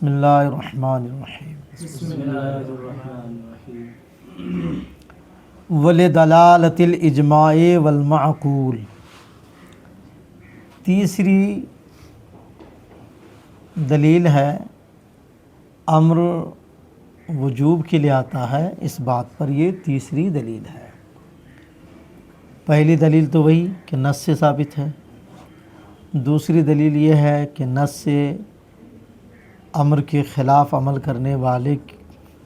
بسم اللہ الرحمن الرحیم بسم اللہ الرحمن الرحیم ولدلالۃ الاجماع والمعقول۔ تیسری دلیل ہے، امر وجوب کے لیے آتا ہے، اس بات پر یہ تیسری دلیل ہے۔ پہلی دلیل تو وہی کہ نص سے ثابت ہے، دوسری دلیل یہ ہے کہ نص سے امر کے خلاف عمل کرنے والے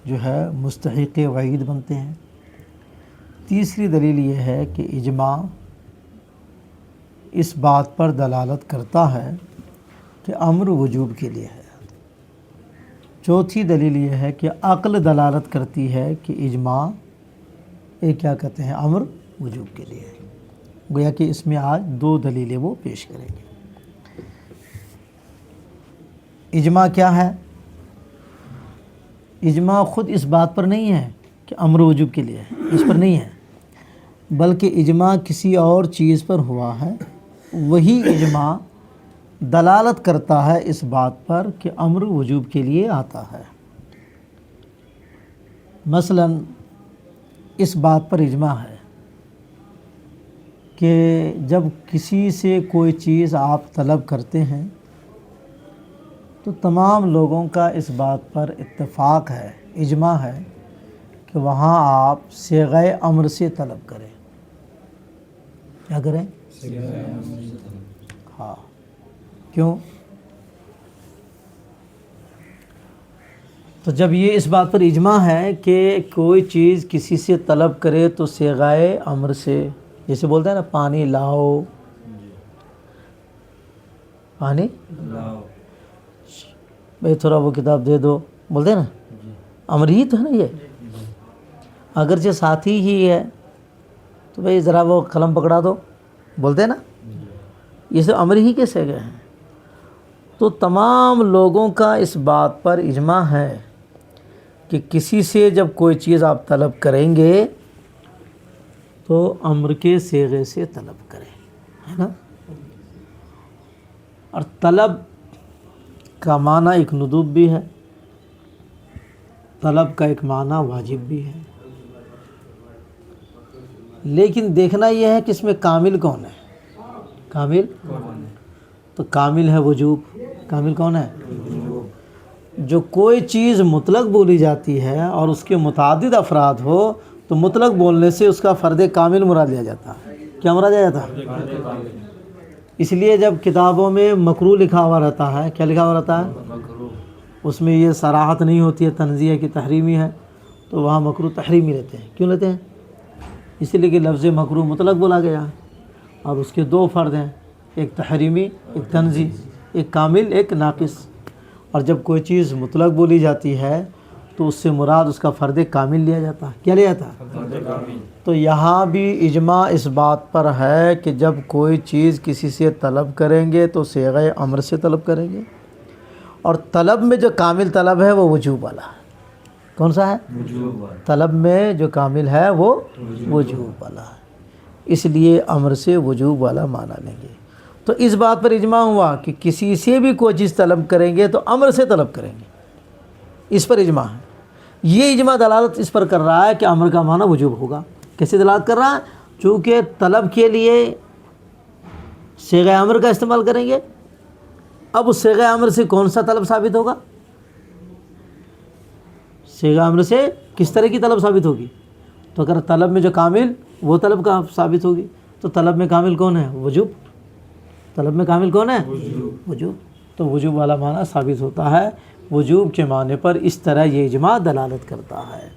جو ہے مستحق وعید بنتے ہیں۔ تیسری دلیل یہ ہے کہ اجماع اس بات پر دلالت کرتا ہے کہ امر وجوب کے لیے ہے۔ چوتھی دلیل یہ ہے کہ عقل دلالت کرتی ہے کہ اجماع کیا کہتے ہیں، امر وجوب کے لیے ہے۔ گویا کہ اس میں آج دو دلیلیں وہ پیش کریں گے۔ اجماع کیا ہے؟ اجماع خود اس بات پر نہیں ہے کہ امر وجوب کے لیے ہے، اس پر نہیں ہے، بلکہ اجماع کسی اور چیز پر ہوا ہے۔ وہی اجماع دلالت کرتا ہے اس بات پر کہ امر وجوب کے لیے آتا ہے۔ مثلا اس بات پر اجماع ہے کہ جب کسی سے کوئی چیز آپ طلب کرتے ہیں تو تمام لوگوں کا اس بات پر اتفاق ہے، اجماع ہے کہ وہاں آپ صیغہ امر سے طلب کریں۔ کیا کریں؟ ہاں، کیوں؟ تو جب یہ اس بات پر اجماع ہے کہ کوئی چیز کسی سے طلب کرے تو صیغہ امر سے، جیسے بولتے ہیں نا پانی لاؤ، پانی لاؤ، بھئی تھوڑا وہ کتاب دے دو، بولتے ہیں نا، امر ہی تو ہے نا یہ، اگرچہ ساتھی ہی ہے تو بھئی ذرا وہ قلم پکڑا دو، بولتے ہیں نا، یہ سب امر ہی کے صیغے ہیں۔ تو تمام لوگوں کا اس بات پر اجماع ہے کہ کسی سے جب کوئی چیز آپ طلب کریں گے تو امر کے صیغے سے طلب کریں، ہے نا۔ اور طلب کا معنی ایک ندوب بھی ہے، طلب کا ایک معنی واجب بھی ہے، لیکن دیکھنا یہ ہے کہ اس میں کامل کون ہے؟ کامل تو کامل ہے وجوب۔ کامل کون ہے؟ جو کوئی چیز مطلق بولی جاتی ہے اور اس کے متعدد افراد ہو تو مطلق بولنے سے اس کا فرد کامل مراد لیا جاتا ہے۔ کیا مراد لیا جاتا ہے؟ اس لیے جب کتابوں میں مکروہ لکھا ہوا رہتا ہے، کیا لکھا ہوا رہتا ہے؟ اس میں یہ صراحت نہیں ہوتی ہے تنزیہ کی تحریمی ہے تو وہاں مکروہ تحریمی لیتے ہیں۔ کیوں لیتے ہیں؟ اسی لیے کہ لفظ مکروہ مطلق بولا گیا اور اس کے دو فرد ہیں، ایک تحریمی ایک تنزی، ایک کامل ایک ناقص۔ اور جب کوئی چیز مطلق بولی جاتی ہے تو اس سے مراد اس کا فرد کامل لیا جاتا ہے۔ کیا لیا جاتا ہے؟ تو یہاں بھی اجماع اس بات پر ہے کہ جب کوئی چیز کسی سے طلب کریں گے تو صیغہ امر سے طلب کریں گے، اور طلب میں جو کامل طلب ہے وہ وجوب والا ہے۔ کون سا ہے؟ وجوب والا۔ طلب میں جو کامل ہے وہ وجوب والا ہے، اس لیے امر سے وجوب والا معنی لیں گے۔ تو اس بات پر اجماع ہوا کہ کسی سے بھی کوئی چیز طلب کریں گے تو امر سے طلب کریں گے، اس پر اجماع ہے۔ یہ اجماع دلالت اس پر کر رہا ہے کہ امر کا معنی وجوب ہوگا۔ کیسے دلالت کر رہا ہے؟ چونکہ طلب کے لیے صیغہ امر کا استعمال کریں گے، اب اس صیغہ امر سے کون سا طلب ثابت ہوگا؟ صیغہ امر سے کس طرح کی طلب ثابت ہوگی؟ تو اگر طلب میں جو کامل وہ طلب کا ثابت ہوگی، تو طلب میں کامل کون ہے؟ وجوب۔ طلب میں کامل کون ہے؟ وجوب۔ تو وجوب والا معنی ثابت ہوتا ہے۔ وجوب کے معنی پر اس طرح یہ اجماع دلالت کرتا ہے۔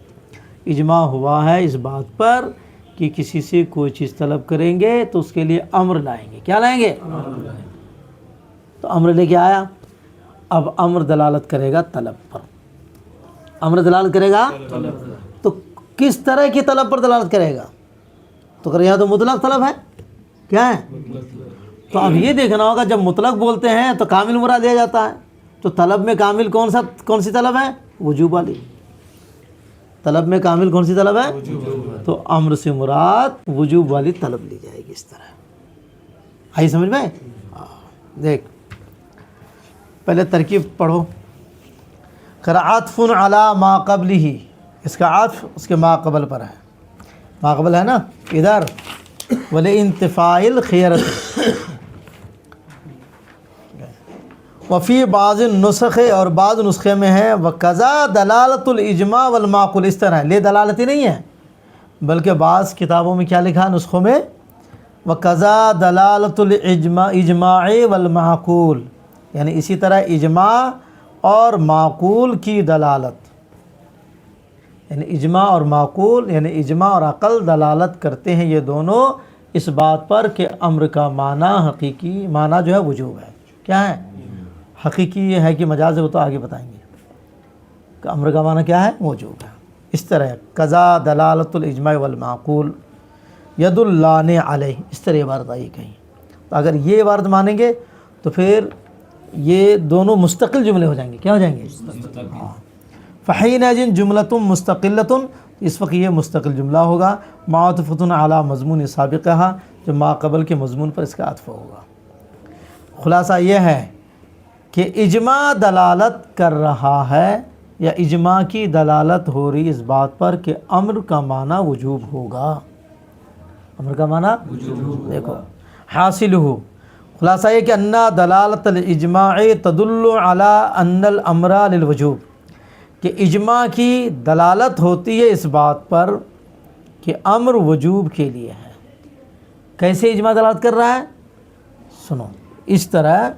اجماع ہوا ہے اس بات پر کہ کسی سے کوئی چیز طلب کریں گے تو اس کے لیے امر لائیں گے۔ کیا لائیں گے؟ تو امر لے کے آیا، اب امر دلالت کرے گا طلب پر۔ امر دلالت کرے گا تو کس طرح کی طلب پر دلالت کرے گا؟ تو اگر یہاں تو مطلق طلب ہے، کیا ہے؟ تو اب یہ دیکھنا ہوگا جب مطلق بولتے ہیں تو کامل مراد لیا جاتا ہے، تو طلب میں کامل کون سی طلب ہے؟ وجوب والی۔ طلب میں کامل کون سی طلب ہے؟ تو امر سے مراد وجوب والی طلب لی جائے گی۔ اس طرح آئی سمجھ میں؟ دیکھ پہلے ترکیب پڑھو۔ عطف علی ما قبلہ، اس کا عطف اس کے ما قبل پر ہے، ما قبل ہے نا ادھر، ولانتفاء الخیرۃ، وفی بعض النسخ، اور بعض نسخے میں ہے وقضا دلالت الاجماع والمعقول، اس طرح لے دلالتی نہیں ہے بلکہ بعض کتابوں میں کیا لکھا نسخوں میں وقضا دلالت الاجماع والمعقول، یعنی اسی طرح اجماع اور معقول کی دلالت، یعنی اجماع اور معقول، یعنی اجماع اور عقل دلالت کرتے ہیں یہ دونوں اس بات پر کہ امر کا معنی حقیقی معنی جو ہے وجوب ہے، کیا ہے حقیقی یہ ہے کہ مجاز ہے وہ تو آگے بتائیں گے کہ امر کا معنی کیا ہے وجوب ہے۔ اس طرح قضا دلالت الاجماع والمعقول ید اللان علیہ، اس طرح عبارت آئی کہیں، تو اگر یہ عبارت مانیں گے تو پھر یہ دونوں مستقل جملے ہو جائیں گے، کیا ہو جائیں گے فحینئذ جملۃ مستقلۃ، اس وقت یہ مستقل جملہ ہوگا معطوفۃ علی مضمون سابقہ، جو ما قبل کے مضمون پر اس کا عطف ہوگا۔ خلاصہ یہ ہے کہ اجماع دلالت کر رہا ہے یا اجماع کی دلالت ہو رہی اس بات پر کہ امر کا معنی وجوب ہوگا، امر کا معنی وجوب، دیکھو حاصل ہو، خلاصہ یہ کہ ان دلالت الاجماع تدل علی ان الامر للوجوب، کہ اجماع کی دلالت ہوتی ہے اس بات پر کہ امر وجوب کے لیے ہے۔ کیسے اجماع دلالت کر رہا ہے؟ سنو، اس طرح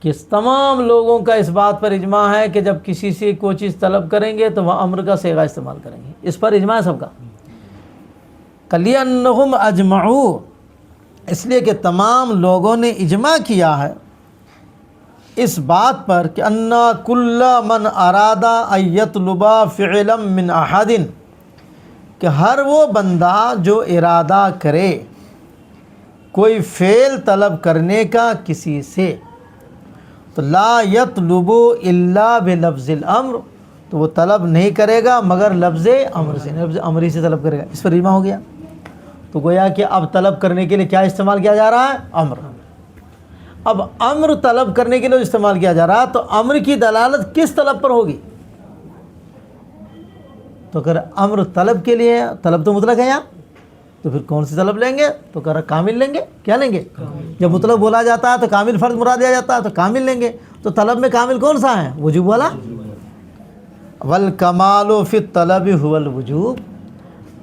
کہ تمام لوگوں کا اس بات پر اجماع ہے کہ جب کسی سے کوئی چیز طلب کریں گے تو وہ امر کا صیغہ استعمال کریں گے، اس پر اجماع ہے سب کا۔ لِأَنَّهُمْ أَجْمَعُوا، اس لیے کہ تمام لوگوں نے اجماع کیا ہے اس بات پر کہ ان کل من اراد ان یطلب فعلا من احد، کہ ہر وہ بندہ جو ارادہ کرے کوئی فعل طلب کرنے کا کسی سے، تو لا یطلب الا بلفظ الامر، تو وہ طلب نہیں کرے گا مگر لفظ امر سے، لفظ امری سے طلب کرے گا، اس پر اجماع ہو گیا۔ تو گویا کہ اب طلب کرنے کے لیے کیا استعمال کیا جا رہا ہے؟ امر۔ اب امر طلب کرنے کے لیے استعمال کیا جا رہا ہے تو امر کی دلالت کس طلب پر ہوگی؟ تو اگر امر طلب کے لیے، طلب تو مطلق ہے یہاں، تو پھر کون سی طلب لیں گے؟ تو کہہ رہا کامل لیں گے، کیا لیں گے؟ جب مطلب بولا جاتا ہے تو کامل فرض مراد دیا جاتا ہے تو کامل لیں گے، تو طلب میں کامل کون سا ہے؟ وجوب والا۔ والکمال فی الطلب هو الوجوب،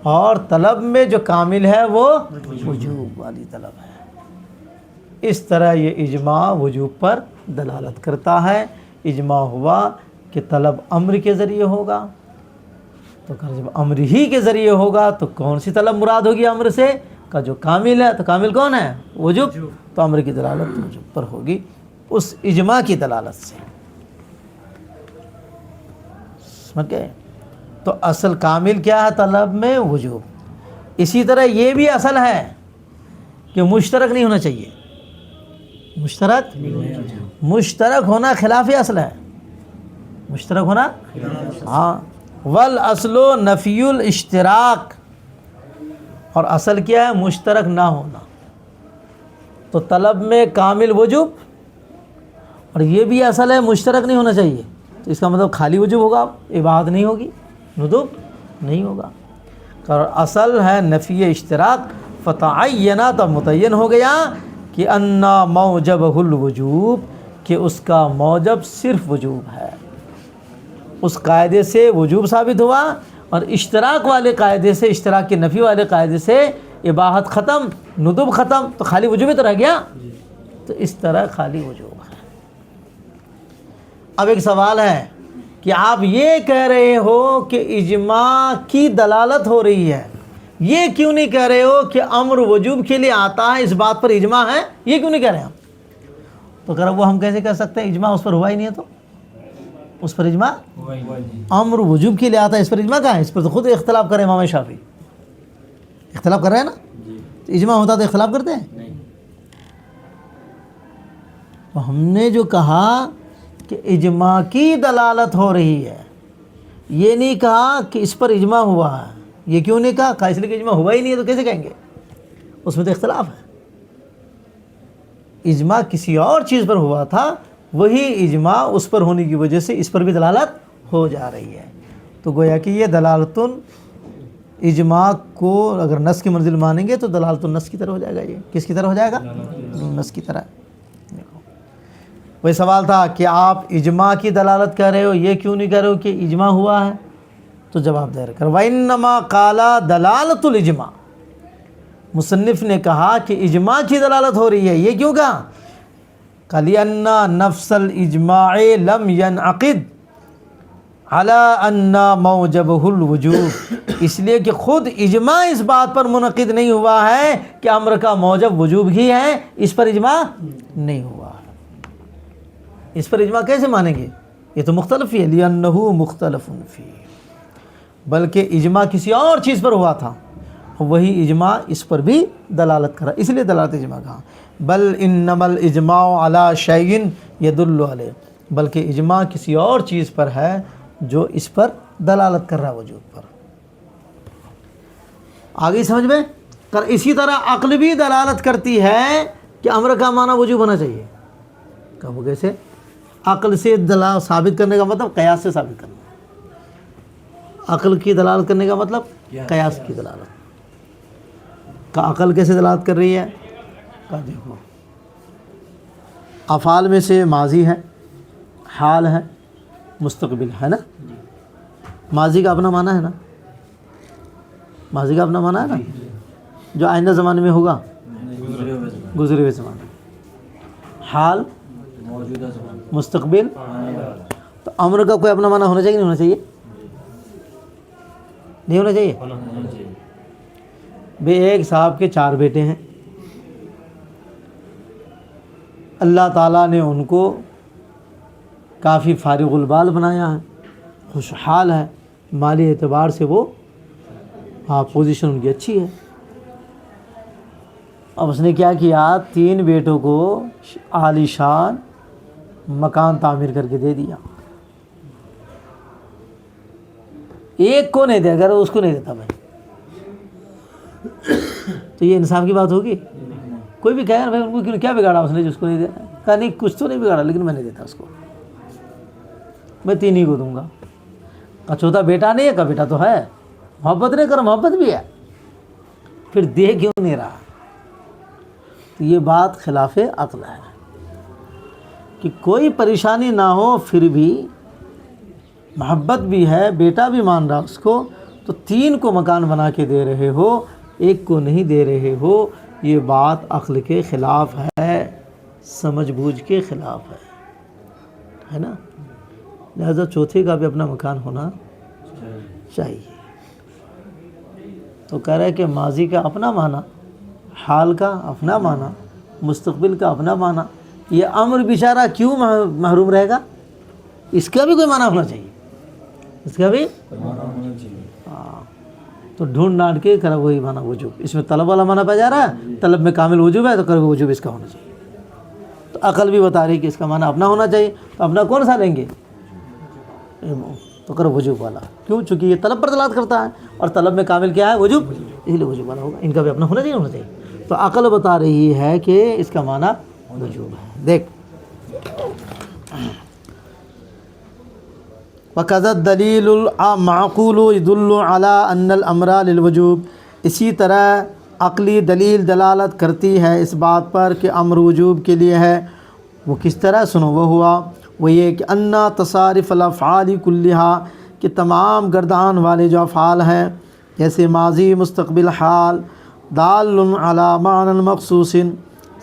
اور طلب میں جو کامل ہے وہ وجوب والی طلب ہے۔ اس طرح یہ اجماع وجوب پر دلالت کرتا ہے۔ اجماع ہوا کہ طلب امر کے ذریعے ہوگا، تو جب امر ہی کے ذریعے ہوگا تو کون سی طلب مراد ہوگی امر سے؟ کا جو کامل ہے، تو کامل کون ہے؟ وجوب، تو امر کی دلالت وجوب پر ہوگی اس اجماع کی دلالت سے، سمجھ گئے؟ تو اصل کامل کیا ہے طلب میں؟ وجوب۔ اسی طرح یہ بھی اصل ہے کہ مشترک نہیں ہونا چاہیے، مشترک ہونا خلاف اصل ہے، مشترک ہونا، ہاں۔ والاصل نفی الاشتراک، اور اصل کیا ہے؟ مشترک نہ ہونا۔ تو طلب میں کامل وجوب، اور یہ بھی اصل ہے مشترک نہیں ہونا چاہیے، تو اس کا مطلب خالی وجوب ہوگا، اباحت نہیں ہوگی، ندب نہیں ہوگا۔ اور اصل ہے نفی اشتراک، فتعینہ، تب متعین ہو گیا کہ ان موجبہ الوجوب، کہ اس کا موجب صرف وجوب ہے، اس قاعدے سے وجوب ثابت ہوا، اور اشتراک والے قاعدے سے، اشتراک کی نفی والے قاعدے سے اباحت ختم، ندب ختم، تو خالی وجوب ہی تو رہ گیا، تو اس طرح خالی وجوب ہے۔ اب ایک سوال ہے کہ آپ یہ کہہ رہے ہو کہ اجماع کی دلالت ہو رہی ہے، یہ کیوں نہیں کہہ رہے ہو کہ امر وجوب کے لیے آتا ہے، اس بات پر اجماع ہے، یہ کیوں نہیں کہہ رہے ہیں؟ تو کہہ رہا وہ ہم کیسے کہہ سکتے ہیں؟ اجماع اس پر ہوا ہی نہیں ہے، تو اس پر اجماع، امر وجوب کے لیے آتا ہے، اس پر اجماع کہاں ہے؟ اس پر تو خود اختلاف کر رہے ہیں امام شافعی، اختلاف کر رہے ہیں نا، تو اجماع ہوتا تو اختلاف کرتے ہیں؟ تو ہم نے جو کہا کہ اجماع کی دلالت ہو رہی ہے، یہ نہیں کہا کہ اس پر اجماع ہوا ہے۔ یہ کیوں نہیں کہا؟ اس لیے کہ اجماع ہوا ہی نہیں ہے، تو کیسے کہیں گے؟ اس میں تو اختلاف ہے۔ اجماع کسی اور چیز پر ہوا تھا، وہی اجماع اس پر ہونے کی وجہ سے اس پر بھی دلالت ہو جا رہی ہے۔ تو گویا کہ یہ دلالت اجماع کو اگر نص کی منزل مانیں گے تو دلالت النص کی طرح ہو جائے گا۔ یہ کس کی طرح ہو جائے گا؟ نص کی طرح۔ وہی سوال تھا کہ آپ اجماع کی دلالت کر رہے ہو، یہ کیوں نہیں کہہ رہے ہو کہ اجماع ہوا ہے؟ تو جواب دے رہے کر وَإِنَّمَا قَالَ دَلَالَةُ الْإِجْمَاع، مصنف نے کہا کہ اجماع کی دلالت ہو رہی ہے۔ یہ کیوں کہا؟ لِأَنَّ نَفْسَ الْإِجْمَاعِ لَمْ يَنْعَقِدْ عَلَىٰ أَنَّ مَوْجَبَهُ الْوُجُوبِ، اس لیے کہ خود اجماع اس بات پر منعقد نہیں ہوا ہے کہ امر کا موجب وجوب ہی ہے، اس پر اجماع نہیں ہوا ہے۔ اس پر اجماع کیسے مانیں گے؟ یہ تو مختلف ہی ہے، لِأَنَّهُ مُخْتَلَفٌ فِيهِ، بلکہ اجماع کسی اور چیز پر ہوا تھا، وہی اجماع اس پر بھی دلالت کرا، اس لیے دلالت اجماع کہا۔ بل انما الاجماع علی شیء یدل علیہ، بلکہ اجماع کسی اور چیز پر ہے جو اس پر دلالت کر رہا ہے، وجود پر۔ آگے سمجھ میں؟ اسی طرح عقل بھی دلالت کرتی ہے کہ امر کا معنی وجوب ہونا چاہیے۔ کب کیسے؟ عقل سے دلالت ثابت کرنے کا مطلب قیاس سے ثابت کرنا، عقل کی دلالت کرنے کا مطلب قیاس کی دلالت۔ کا عقل کیسے دلالت کر رہی ہے؟ کا دیکھو افعال میں سے ماضی ہے، حال ہے، مستقبل ہے نا۔ ماضی کا اپنا معنی ہے نا، ماضی کا اپنا معنی ہے نا، جو آئندہ زمانے میں ہوگا، گزرے ہوئے زمانے میں۔ حال موجودہ زمان، مستقبل، تو امر کا کوئی اپنا معنی ہونا چاہیے نہیں ہونا چاہیے؟ نہیں ہونا چاہیے؟ بے ایک صاحب کے 4 بیٹے ہیں، اللہ تعالیٰ نے ان کو کافی فارغ البال بنایا ہے، خوشحال ہے، مالی اعتبار سے وہ پوزیشن ان کی اچھی ہے۔ اب اس نے کیا کیا، 3 بیٹوں کو عالی شان مکان تعمیر کر کے دے دیا، ایک کو نہیں دے، اگر اس کو نہیں دیتا میں تو یہ انصاف کی بات ہوگی؟ کوئی بھی کہے نا بھائی ان کو کیا بگاڑا اس نے جس کو نہیں دیا؟ کہا نہیں کچھ تو نہیں بگاڑا، لیکن میں نہیں دیتا اس کو، میں 3 ہی کو دوں گا۔ کا چوتھا بیٹا نہیں ہے، کا بیٹا تو ہے، محبت نہیں کر، محبت بھی ہے، پھر دے کیوں نہیں رہا؟ تو یہ بات خلاف عقل ہے کہ کوئی پریشانی نہ ہو پھر بھی محبت بھی ہے، بیٹا بھی مان رہا اس کو، تو 3 کو مکان بنا کے دے رہے ہو، ایک کو نہیں دے رہے ہو، یہ بات عقل کے خلاف ہے، سمجھ بوجھ کے خلاف ہے نا۔ لہذا چوتھے کا بھی اپنا مکان ہونا چاہیے۔ تو کہہ رہا ہے کہ ماضی کا اپنا معنی، حال کا اپنا معنی، مستقبل کا اپنا معنی، یہ امر بیچارہ کیوں محروم رہے گا؟ اس کا بھی کوئی معنی ہونا چاہیے، اس کا بھی تو ڈھونڈ ڈانٹ کے کرا وہی معنی وجوب۔ اس میں طلب والا معنی پہ جا رہا ہے، طلب میں کامل وجوب ہے تو کرو وجوب اس کا ہونا چاہیے۔ تو عقل بھی بتا رہی کہ اس کا معنی اپنا ہونا چاہیے، تو اپنا کون سا لیں گے؟ تو کرو وجوب والا، کیوں؟ چونکہ یہ طلب پر دلالت کرتا ہے، اور طلب میں کامل کیا ہے؟ وجوب، اس لیے وجوب والا ہوگا۔ ان کا بھی اپنا ہونا چاہیے۔ تو عقل بتا رہی ہے کہ اس کا معنی وجوب ہے۔ دیکھ وَكَذَا الدَّلِيلُ الْمَعْقُولُ يَدُلُّ عَلَىٰ أَنَّ الْأَمْرَ لِلْوُجُوبِ، اسی طرح عقلی دلیل دلالت کرتی ہے اس بات پر کہ امر وجوب کے لیے ہے۔ وہ کس طرح؟ سنو، وہ یہ کہ اَنَّ تَصَارِفَ الْأَفْعَالِ كُلِّهَا، کہ تمام گردان والے جو افعال ہیں جیسے ماضی، مستقبل، حال، دال علی معنی مخصوص،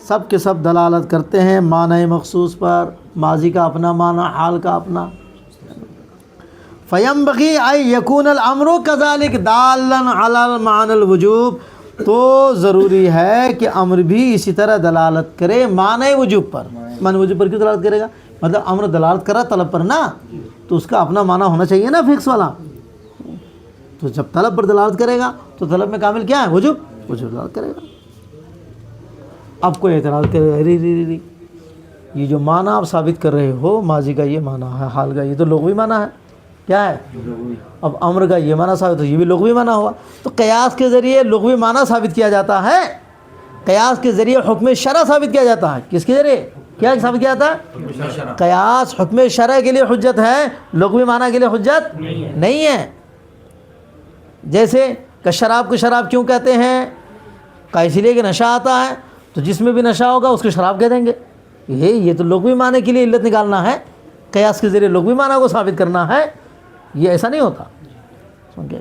سب کے سب دلالت کرتے ہیں معنی مخصوص پر، ماضی کا اپنا معنی، حال کا اپنا۔ فَيَنبَغِي أَن يَكُونَ الْأَمْرُ كَذَلِكَ دَالًّا عَلَى الْمَعْنَى الْوُجُوبِ، تو ضروری ہے کہ امر بھی اسی طرح دلالت کرے معنی وجوب پر۔ معنی وجوب پر کیوں دلالت کرے گا؟ مطلب امر دلالت کر رہا طلب پر نا، تو اس کا اپنا معنی ہونا چاہیے نا، فکس والا۔ تو جب طلب پر دلالت کرے گا تو طلب میں کامل کیا ہے؟ وجوب، وجوب دلالت کرے گا۔ اب کوئی اعتراض کرے گا، ری یہ جو معنی آپ ثابت کر رہے ہو، ماضی کا یہ معنی ہے، حال کا یہ تو لغوی معنی ہے، کیا ہے؟ اب امر کا یہ معنی ثابت، تو یہ بھی لغوی معنی ہوا۔ تو قیاس کے ذریعے لغوی معنی ثابت کیا جاتا ہے، قیاس کے ذریعے حکم شرع ثابت کیا جاتا ہے۔ کس کے ذریعے؟ کیا ثابت کیا تھا؟ قیاس حکم شرع کے لیے حجت ہے، لغوی معنی کے لیے حجت نہیں ہے۔ جیسے کہ شراب کو شراب کیوں کہتے ہیں؟ کہ اس لیے کہ نشہ آتا ہے، تو جس میں بھی نشہ ہوگا اس کو شراب کہہ دیں گے۔ یہ تو لغوی معنی کے لیے علت نکالنا ہے، قیاس کے ذریعے لغوی معنی کو ثابت کرنا ہے، یہ ایسا نہیں ہوتا۔ سمجھے؟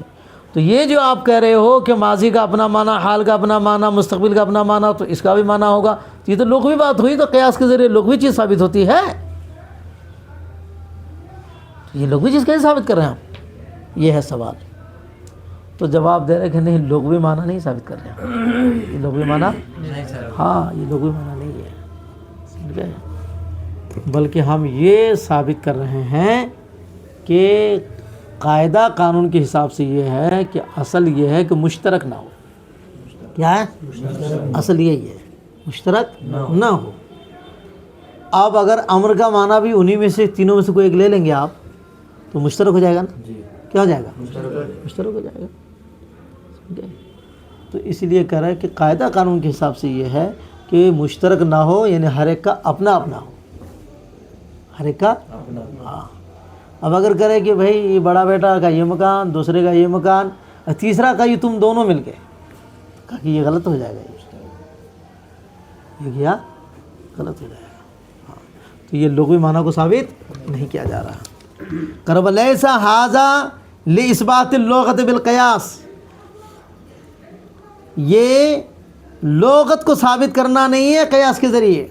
تو یہ جو آپ کہہ رہے ہو کہ ماضی کا اپنا معنی، حال کا اپنا معنی، مستقبل کا اپنا معنی، تو اس کا بھی معنی ہوگا، تو یہ تو لغوی بات ہوئی، تو قیاس کے ذریعے لغوی چیز ثابت ہوتی ہے۔ یہ لغوی چیز کیسے ثابت کر رہے ہیں آپ؟ یہ ہے سوال۔ تو جواب دے رہے کہ نہیں، لغوی معنی نہیں ثابت کر رہے ہیں، یہ لغوی معنی، ہاں یہ لغوی معنی نہیں ہے، سمجھ گئے؟ بلکہ ہم یہ ثابت کر رہے ہیں کہ قاعدہ قانون کے حساب سے یہ ہے کہ اصل یہ ہے کہ مشترک نہ ہو۔ کیا ہے؟ اصل یہی ہے، مشترک نہ ہو۔ اب اگر امر کا معنی بھی انہی میں سے تینوں میں سے کوئی ایک لے لیں گے آپ، تو مشترک ہو جائے گا نا؟ کیا ہو جائے گا؟ مشترک ہو جائے گا۔ تو اس لیے کہہ رہا ہے کہ قاعدہ قانون کے حساب سے یہ ہے کہ مشترک نہ ہو، یعنی ہر ایک کا اپنا اپنا ہو، ہر ایک کا ہاں۔ اب اگر کرے کہ بھائی یہ بڑا بیٹا کا یہ مکان، دوسرے کا یہ مکان، اور تیسرا کا یہ تم دونوں مل کے، کہا کہ یہ غلط ہو جائے گا، یہ کیا غلط ہو جائے گا، ہاں۔ تو یہ لغوی معنی کو ثابت نہیں کیا جا رہا۔ کرب لیسا ھذا لاثبات اللغت بالقیاس، یہ لغت کو ثابت کرنا نہیں ہے قیاس کے ذریعے،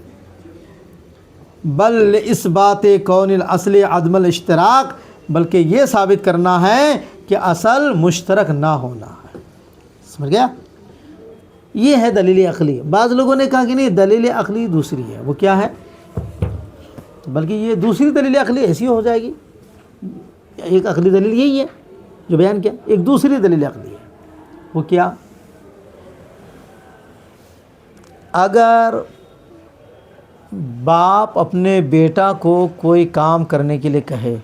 بل اس بات کون الاصل عدم الاشتراک، بلکہ یہ ثابت کرنا ہے کہ اصل مشترک نہ ہونا ہے۔ سمجھ گیا؟ یہ ہے دلیل عقلی۔ بعض لوگوں نے کہا کہ نہیں، دلیل عقلی دوسری ہے، وہ کیا ہے؟ بلکہ یہ دوسری دلیل عقلی ایسی ہو جائے گی، ایک عقلی دلیل یہی ہے جو بیان کیا، ایک دوسری دلیل عقلی ہے، وہ کیا؟ اگر باپ اپنے بیٹا کو کوئی کام کرنے کے لیے کہے،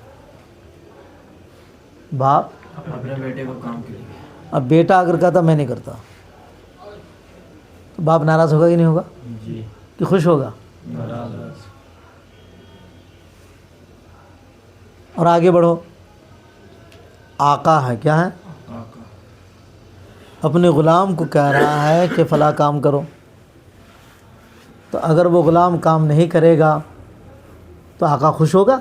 باپ اپنے بیٹے کو کام کے لیے، اب بیٹا اگر کہتا میں نہیں کرتا، تو باپ ناراض ہوگا کہ نہیں ہوگا؟ جی کہ خوش ہوگا؟ ناراض، اور آگے بڑھو، آقا ہے، کیا ہے؟ آقا، اپنے غلام کو کہہ رہا ہے کہ فلاں کام کرو، تو اگر وہ غلام کام نہیں کرے گا تو آقا خوش ہوگا؟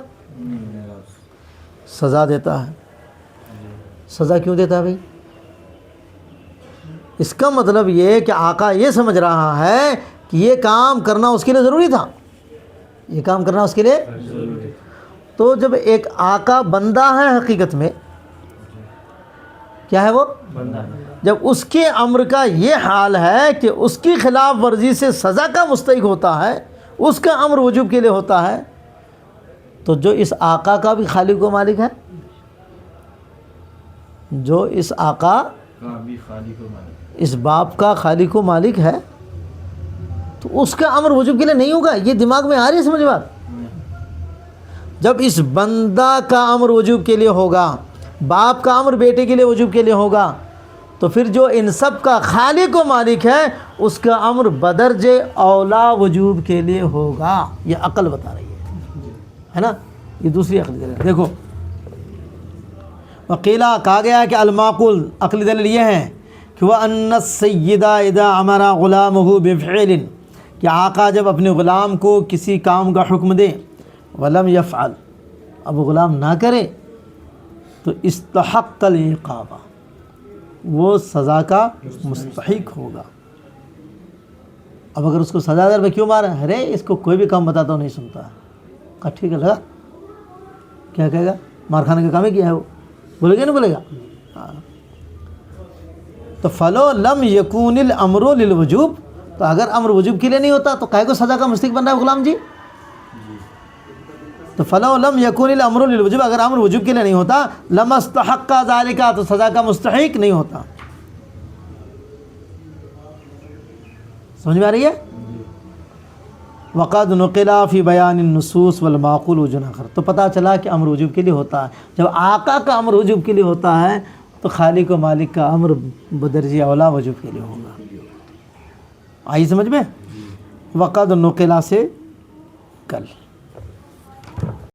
سزا دیتا ہے۔ سزا کیوں دیتا ہے بھائی؟ اس کا مطلب یہ کہ آقا یہ سمجھ رہا ہے کہ یہ کام کرنا اس کے لیے ضروری تھا، یہ کام کرنا اس کے لیے۔ تو جب ایک آقا بندہ ہے، حقیقت میں کیا ہے وہ؟ بندہ، جب اس کے امر کا یہ حال ہے کہ اس کی خلاف ورزی سے سزا کا مستحق ہوتا ہے، اس کا امر وجوب کے لیے ہوتا ہے، تو جو اس آقا کا بھی خالق و مالک ہے، جو اس آقا بھی خالق و مالک، اس باپ کا خالق و مالک ہے، تو اس کا امر وجوب کے لیے نہیں ہوگا۔ یہ دماغ میں آ رہی ہے سمجھ بات؟ جب اس بندہ کا امر وجوب کے لیے ہوگا، باپ کا امر بیٹے کے لیے وجوب کے لیے ہوگا، تو پھر جو ان سب کا خالق و مالک ہے اس کا امر بدرجہ اولا وجوب کے لیے ہوگا۔ یہ عقل بتا رہی ہے نا؟ یہ دوسری عقل دلیل۔ دیکھو، وقیلا کہا گیا ہے کہ المعقول عقلی دلیل یہ ہے کہ وَأَنَّ السَّيِّدَ إِذَا أَمَرَ غُلَامَهُ بِفِعْلٍ، کہ آقا جب اپنے غلام کو کسی کام کا حکم دے، وَلَمْ يَفْعَلْ، اب وہ غلام نہ کرے، تو استحق العقاب، وہ سزا کا مستحق ہوگا۔ اب اگر اس کو سزا دے، میں کیوں مارا؟ ارے اس کو کوئی بھی کام بتاتا ہوں نہیں سنتا، کہا ٹھیک ہے، لگا کیا کہے گا؟ مار کھانے کا کام ہی کیا ہے وہ، بولے گا نہیں بولے گا؟ ہاں۔ تو فلو لم یکون الامر للوجوب، تو اگر امر وجوب کے لیے نہیں ہوتا تو کہے کو سزا کا مستحق بن رہا ہے غلام جی؟ تو فلو لم یکون الامر للوجوب، اگر امر وجوب کے لیے نہیں ہوتا، لما استحق ذالک، تو سزا کا مستحق نہیں ہوتا۔ سمجھ میں آ رہی ہے؟ وقد نقل فی بیان النصوص والمعقول وجہ آخر، تو پتہ چلا کہ امر وجوب کے لیے ہوتا ہے۔ جب آقا کا امر وجوب کے لیے ہوتا ہے تو خالق و مالک کا امر بدرجہ اولا وجوب کے لیے ہوگا۔ آئی سمجھ میں؟ وقد نقلا سے کل